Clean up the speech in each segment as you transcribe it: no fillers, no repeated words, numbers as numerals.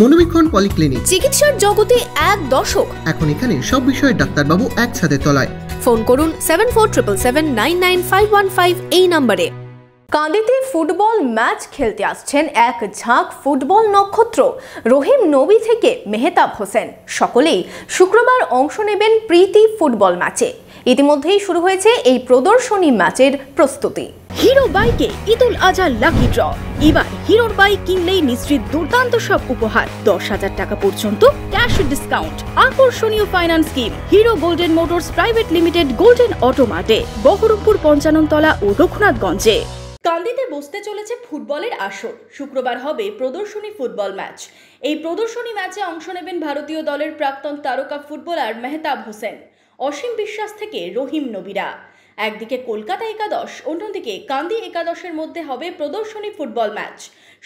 মনোবীক্ষণ polyclinic, চিকিৎসার জগতে এক দশক। এখন এখানে সব বিষয়ে ডাক্তারবাবু একসাথে তলায়। ফোন করুন 7477999515 এই নম্বরে। কাঁদিতে ফুটবল ম্যাচ খেলতে আসছেন এক ঝাঁক ফুটবল নক্ষত্র রহিম নবী থেকে মেহতাব হোসেন। সকলেই শুক্রবার অংশ নেবেন প্রীতি ফুটবল ম্যাচে। ইতিমধ্যেই শুরু হয়েছে এই প্রদর্শনী ম্যাচের প্রস্তুতি। হিরো বাইকে ঈদুল আজহা লাকি ড্র। এবার হিরোর বাইক কিনলেই নিশ্চিত দুর্দান্ত সব উপহার, 10,000 টাকা পর্যন্ত ক্যাশ ডিসকাউন্ট, আকর্ষণীয় finance scheme. Hero Golden Motors private limited, Golden অটোমার্টে, বহরমপুর 55 তলা ও রঘুনাথগঞ্জে। কান্দিতে বসতে চলেছে ফুটবলের আসর। শুক্রবার হবে প্রদর্শনী ফুটবল ম্যাচ। এই প্রদর্শনী ম্যাচে অংশ নেবেন ভারতীয় দলের প্রাক্তন তারকা ফুটবলার মেহতাব হোসেন, অসীম বিশ্বাস থেকে রহিম নবীরা। একদিকে কলকাতা একাদশ, অন্যদিকে কান্দি একাদশের মধ্যে হবে প্রদর্শনী ফুটবল ম্যাচ।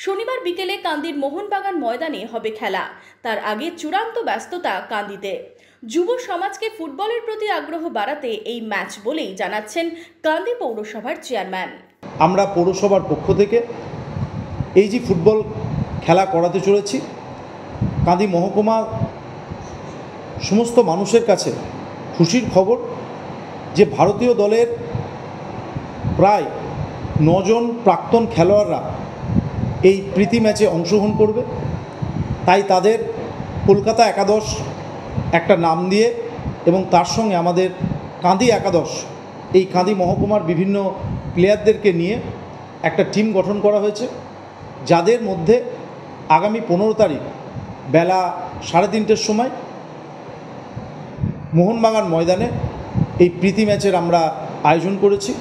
শনিবার বিকেলে কান্দির মোহনবাগান ময়দানে হবে খেলা। তার আগে চূড়ান্ত ব্যস্ততা কান্দিতে। যুব সমাজকে ফুটবলের প্রতি আগ্রহ বাড়াতে এই ম্যাচ বলেই জানাচ্ছেন কান্দি পৌরসভার চেয়ারম্যান। আমরা পৌরসভার পক্ষ থেকে এই যে ফুটবল খেলা করাতে চলেছি, কান্দি মহকুমা সমস্ত মানুষের কাছে খুশির খবর যে ভারতীয় দলের প্রায় 9 জন প্রাক্তন খেলোয়াড়রা এই প্রীতি ম্যাচে অংশগ্রহণ করবে। তাই তাদের কলকাতা একাদশ একটা নাম দিয়ে এবং তার সঙ্গে আমাদের কান্দি একাদশ, এই কান্দি মহকুমার বিভিন্ন প্লেয়ারদেরকে নিয়ে একটা টিম গঠন করা হয়েছে, যাদের মধ্যে আগামী 15 তারিখ বেলা 3:30টার সময় মোহনবাগান ময়দানে এই প্রীতি ম্যাচের আমরা আয়োজন করেছি।